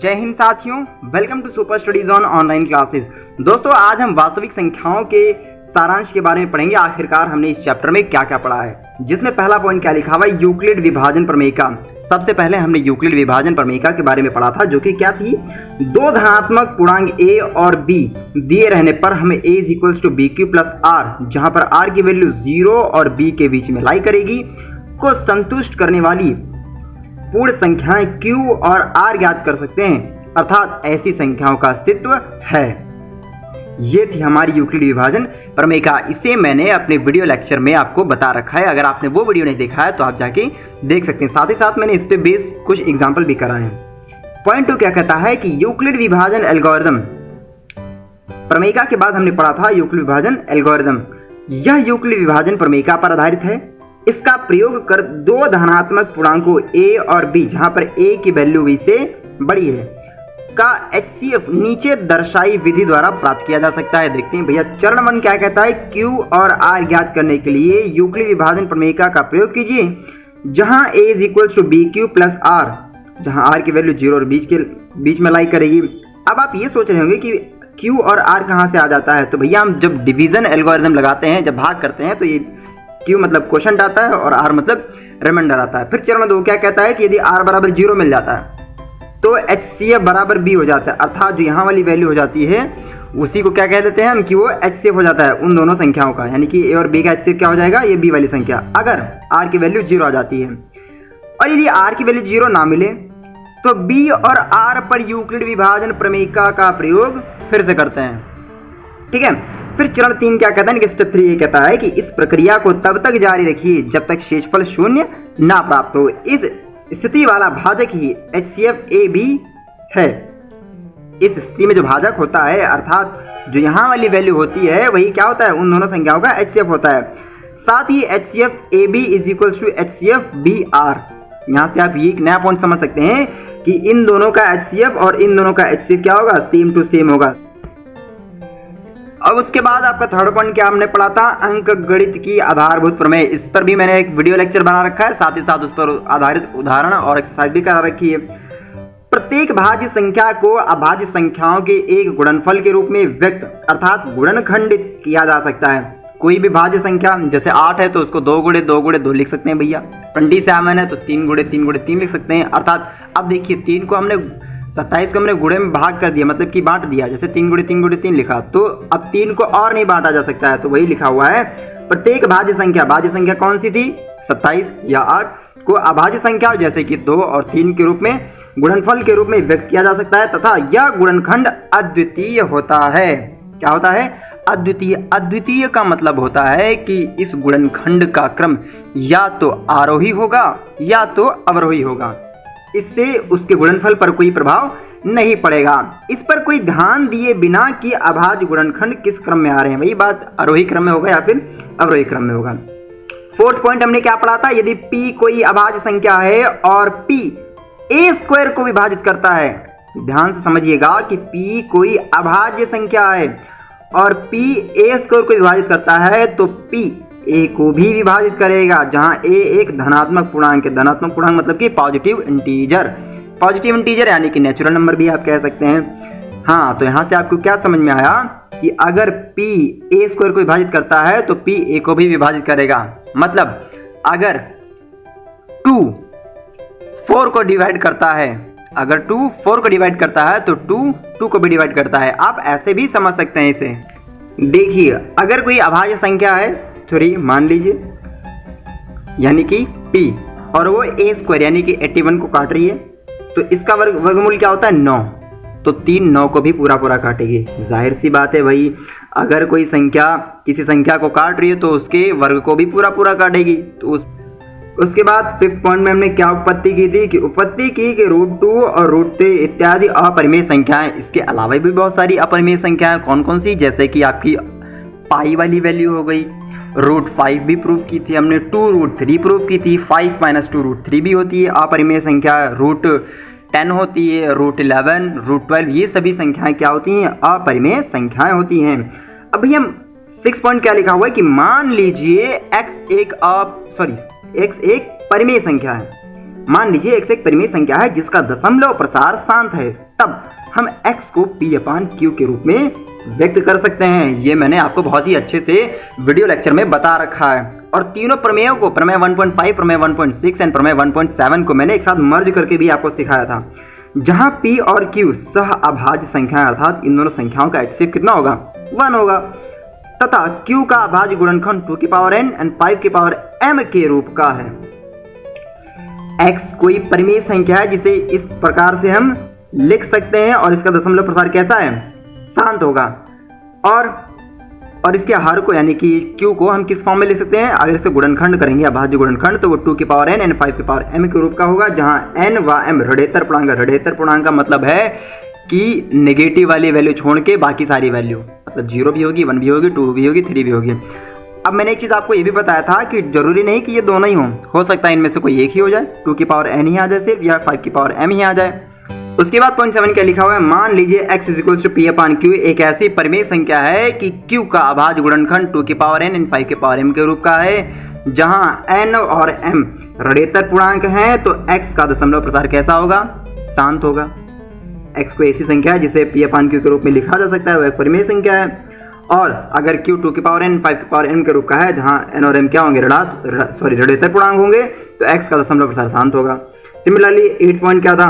जय हिंद साथियों, welcome to Super Studies on online classes. दोस्तों, आज हम वास्तविक संख्याओं के सारांश के बारे में पढ़ेंगे। आखिरकार हमने इस चैप्टर में क्या क्या पढ़ा है, जिसमें पहला पॉइंट क्या लिखा हुआ है, यूक्लिड विभाजन प्रमेयिका। सबसे पहले हमने यूक्लिड विभाजन प्रमेयिका के बारे में पढ़ा था, जो कि क्या थी, दो धनात्मक पूर्णांक a और b दिए रहने पर हमें a is equals to b q plus r, जहां पर r की वैल्यू 0 और b के बीच में लाई करेगी, को संतुष्ट करने वाली पूर्ण संख्याएं q और r ज्ञात कर सकते हैं, अर्थात ऐसी संख्याओं का अस्तित्व है। ये थी हमारी यूक्लिड विभाजन प्रमेयिका। इसे मैंने अपने वीडियो लेक्चर में आपको बता रखा है। अगर आपने वो वीडियो नहीं देखा है तो आप जाके देख सकते हैं। साथ ही साथ मैंने इस पे बेस कुछ एग्जाम्पल भी कराए हैं। पॉइंट 2 क्या कहता है कि यूक्लिड विभाजन एल्गोरिदम। प्रमेयिका के बाद हमने पढ़ा था यूक्लिड विभाजन एल्गोरिदम। यह यूक्लिड विभाजन प्रमेयिका पर आधारित है। इसका प्रयोग कर दो धनात्मक पूर्णांकों a और b, जहां पर a की वैल्यू b से बड़ी है, का HCF नीचे दर्शाई विधि द्वारा प्राप्त किया जा सकता है। देखते हैं भैया, चरण 1 क्या कहता है, Q और R ज्ञात करने के लिए यूक्लिड विभाजन प्रमेयिका का प्रयोग कीजिए, जहां a is equals to b q plus r, जहां r की वैल्यू 0 और बीच में लाई करेगी। अब आप ये सोच रहे होंगे कि Q और R कहां से आ जाता है, तो भैया हम जब डिवीजन एल्गोरिथम लगाते हैं, जब भाग करते हैं, तो ये Q मतलब क्वोशंट आता है और R मतलब रिमाइंडर आता है। फिर चरण 2 क्या कहता है कि यदि R बराबर 0 मिल जाता है तो HCF बराबर B हो जाता है, अर्थात जो यहाँ वाली वैल्यू हो जाती है उसी को क्या कह देते हैं हम कि वो HCF हो जाता है उन दोनों संख्याओं का, यानी कि A और B का HCF क्या हो जाएगा, ये B वाली संख्या, अगर R की वैल्यू 0 आ जाती है। और यदि R की वैल्यू 0 ना मिले तो B और R पर यूक्लिड विभाजन प्रमेयिका का प्रयोग फिर से करते हैं। ठीक है। फिर चरण 3 क्या कहता है कि स्टेप 3 ये कहता है कि इस प्रक्रिया को तब तक जारी रखिए जब तक शेषफल शून्य ना प्राप्त हो। इस स्थिति वाला भाजक ही HCF AB है। इस स्थिति में जो भाजक होता है, अर्थात जो यहाँ वाली वैल्यू होती है, वही क्या होता है, उन दोनों संख्याओं का HCF होता है। साथ ही HCF AB is equal to HCF BR। यहाँ से आप ये एक नया पॉइंट समझ सकते हैं कि इन दोनों का HCF और इन दोनों का HCF क्या होगा, सेम टू सेम होगा। अब उसके बाद आपका थर्ड पॉइंट क्या हमने पढ़ा था, अंक गणित की आधारभूत प्रमेय। इस पर भी मैंने एक वीडियो लेक्चर बना रखा है, साथ ही साथ उस पर आधारित उदाहरण और एक्सरसाइज भी करा रखी है। प्रत्येक भाज्य संख्या को अभाज्य संख्याओं के एक गुणनफल के रूप में व्यक्त अर्थात गुणनखंडित किया जा सकता है। कोई भी भाज्य संख्या, जैसे 8 है तो उसको 2 गुणे 2 गुणे 2 लिख सकते हैं भैया। 27 है तो 3 गुणे 3 गुणे 3 लिख सकते हैं। अर्थात अब देखिए 3 को हमने 27 को हमने गुणे में भाग कर दिया, मतलब कि बांट दिया, जैसे 3 गुणे 3 गुणे 3 लिखा, तो अब 3 को और नहीं बांटा जा सकता है, तो वही लिखा हुआ है प्रत्येक भाज्य संख्या कौन सी थी, 27 या 8 को अभाज्य संख्या जैसे कि 2 और 3 के रूप में गुणनफल के रूप में व्यक्त किया जा सकता है, तथा यह गुणनखंड अद्वितीय होता है। क्या होता है, अद्वितीय। अद्वितीय का मतलब होता है कि इस गुणनखंड का क्रम या तो आरोही होगा या तो अवरोही होगा, इससे उसके गुणनफल पर कोई प्रभाव नहीं पड़ेगा। इस पर कोई ध्यान दिए बिना कि अभाज्य गुणनखंड किस क्रम में आ रहे हैं, वही बात आरोही क्रम में होगा या फिर अवरोही क्रम में होगा। फोर्थ पॉइंट हमने क्या पढ़ा था, यदि p कोई अभाज्य संख्या है और p a स्क्वायर को विभाजित करता है, ध्यान से समझिएगा कि p कोई अभाज्य संख्या है और p a स्क्वायर को विभाजित करता है तो p a को भी विभाजित करेगा, जहां a एक धनात्मक पूर्णांक है। धनात्मक पूर्णांक मतलब कि पॉजिटिव इंटीजर। पॉजिटिव इंटीजर यानी कि नेचुरल नंबर भी आप कह सकते हैं। हाँ, तो यहां से आपको क्या समझ में आया कि अगर p a स्क्वायर को विभाजित करता है तो p a को भी विभाजित करेगा। मतलब अगर 2 4 को डिवाइड करता है, अगर 2 4 को डिवाइड करता है तो 2 को भी डिवाइड करता है। आप ऐसे भी समझ सकते हैं इसे। देखिए, अगर कोई अभाज्य संख्या है 3 मान लीजिए, यानी कि p, और वो a स्क्वायर यानी कि 81 को काट रही है, तो इसका वर्गमूल क्या होता है, 9, तो 3 9 को भी पूरा पूरा काटेगी। जाहिर सी बात है भाई, अगर कोई संख्या किसी संख्या को काट रही है तो उसके वर्ग को भी पूरा पूरा काटेगी। तो उसके बाद 5th पॉइंट में हमने क्या उत्पत्ति की थी कि उत्पत्ति की कि √2 और √3 इत्यादि अपरिमेय संख्याएं। इसके अलावा भी बहुत सारी अपरिमेय संख्याएं, कौन कौन सी, जैसे कि आपकी पाई वाली वैल्यू हो गई, √5 भी प्रूफ की थी हमने, 2√3 प्रूफ की थी, 5 - 2√3 भी होती है अपरिमेय संख्या, √10 होती है, √11 √12, ये सभी संख्याएं क्या होती हैं, अपरिमेय संख्याएं होती हैं। अभी हम 6 पॉइंट क्या लिखा हुआ है कि मान लीजिए x एक परिमेय संख्या है, मान लीजिए x एक परिमेय संख्या है जिसका दशमलव प्रसार शांत है, तब हम x को p/q के रूप में व्यक्त कर सकते हैं। ये मैंने आपको बहुत ही अच्छे से वीडियो लेक्चर में बता रखा है। और तीनों प्रमेयों को, प्रमेय 1.5, प्रमेय 1.6 एंड प्रमेय 1.7 को मैंने एक साथ मर्ज करके भी आपको सिखाया था, जहां p और q सह अभाज्य संख्या अर्थात इन दोनों संख्याओं का HCF कितना होगा, 1 होगा, तथा q का अभाज्य गुणनखंड 2n एंड 5m के रूप का है। x कोई परिमेय संख्या है जिसे इस प्रकार से हम लिख सकते हैं और इसका दशमलव प्रसार कैसा है, शांत होगा। और इसके हर को यानी कि q को हम किस फॉर्म में लिख सकते हैं, अगर इसे गुणनखंड करेंगे अभाज्य गुणनखंड तो वो 2n एंड 5m के रूप का होगा, जहां n व m ऋणेतर पूर्णांक। ऋणेतर पूर्णांक का मतलब है कि नेगेटिव वाली वैल्यू छोड़ के बाकी सारी वैल्यू, मतलब 0 भी होगी, 1 भी होगी, 2 भी होगी, 3 भी होगी। अब मैंने एक चीज़ आपको ये भी बताया था कि जरूरी नहीं कि ये दोनों ही हो सकता है इनमें से कोई एक ही हो जाए, 2n ही आ जाए सिर्फ, या 5m ही आ जाए। उसके बाद पॉइंट 7 क्या लिखा हुआ है, मान लीजिए x = p/q एक ऐसी परिमेय संख्या है कि q का अभाज्य गुणनखंड 2n एंड 5m के रूप का है, जहां n और m ऋणेतर पूर्णांक हैं, तो x का दशमलव प्रसार कैसा होगा, शांत होगा। x को ऐसी संख्या है जिसे p/q के रूप में लिखा जा सकता है, वह एक परिमेय संख्या है। और अगर q 2n 5m के रूप का है, जहां n और m क्या होंगे, ऋणेतर पूर्णांक होंगे, तो x का दशमलव प्रसार शांत होगा। सिमिलरली 8 पॉइंट क्या था,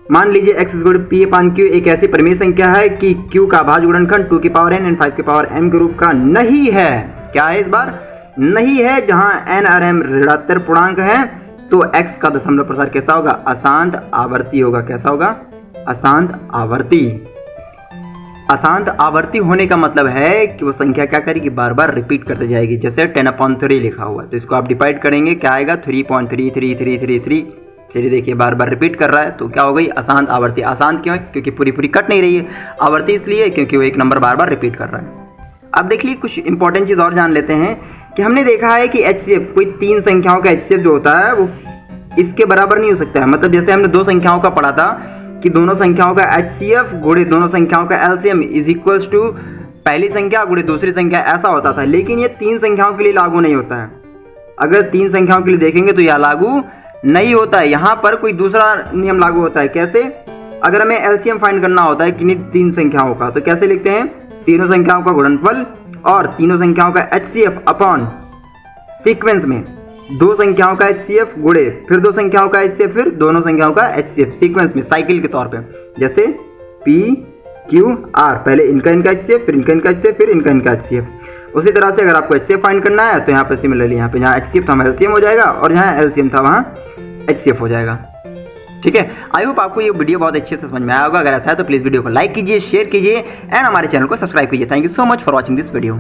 मान लीजिए x = p/q एक ऐसी परिमेय संख्या है कि q का अभाज्य गुणनखंड 2n एंड 5m के रूप का नहीं है। क्या है इस बार, नहीं है, जहां n और m ऋणात्मक पूर्णांक हैं, तो x का दशमलव प्रसार कैसा होगा, अशांत आवर्ती होगा। कैसा होगा, अशांत आवर्ती। अशांत आवर्ती होने का मतलब है कि वो संख्या क्या करेगी, बार बार रिपीट करते जाएगी। जैसे 10/3 लिखा हुआ है, तो इसको आप डिवाइड करेंगे, क्या आएगा, 3.333333। चलिए देखिए बार बार रिपीट कर रहा है, तो क्या हो गई, अशांत आवर्ती। अशांत क्यों है, क्योंकि पूरी पूरी कट नहीं रही है। आवर्ती इसलिए क्योंकि वो एक नंबर बार बार रिपीट कर रहा है। अब देखिए कुछ इंपॉर्टेंट चीज़ और जान लेते हैं कि हमने देखा है कि HCF कोई तीन संख्याओं का HCF जो होता है वो इसके बराबर नहीं हो सकता है। मतलब जैसे हमने दो संख्याओं का पढ़ा था कि दोनों संख्याओं का HCF गुणे दोनों संख्याओं का LCM = पहली संख्या गुणे दूसरी संख्या, ऐसा होता था। लेकिन ये तीन संख्याओं के लिए लागू नहीं होता है। अगर तीन संख्याओं के लिए देखेंगे तो यह लागू नहीं होता है। यहाँ पर कोई दूसरा नियम लागू होता है। कैसे, अगर हमें LCM फाइंड करना होता है किन्हीं तीन संख्याओं का, तो कैसे लिखते हैं, तीनों संख्याओं का गुणनफल और तीनों संख्याओं का HCF अपॉन सीक्वेंस में दो संख्याओं का HCF गुणे फिर दो संख्याओं का HCF फिर दोनों संख्याओं का HCF सीक्वेंस में, साइकिल के तौर पे। जैसे P Q R, पहले इनका HCF फिर इनका HCF फिर इनका HCF। उसी तरह से अगर आपको HCF फाइंड करना है तो यहाँ पे सिमिलरली यहाँ पे जहाँ HCF था वहाँ LCM हो जाएगा और जहाँ LCM था वहाँ HCF हो जाएगा। ठीक है, आई होप आपको ये वीडियो बहुत अच्छे से समझ में आया होगा। अगर ऐसा है तो प्लीज़ वीडियो को लाइक कीजिए, शेयर कीजिए एंड हमारे चैनल को सब्सक्राइब कीजिए। Thank you so much for watching this video.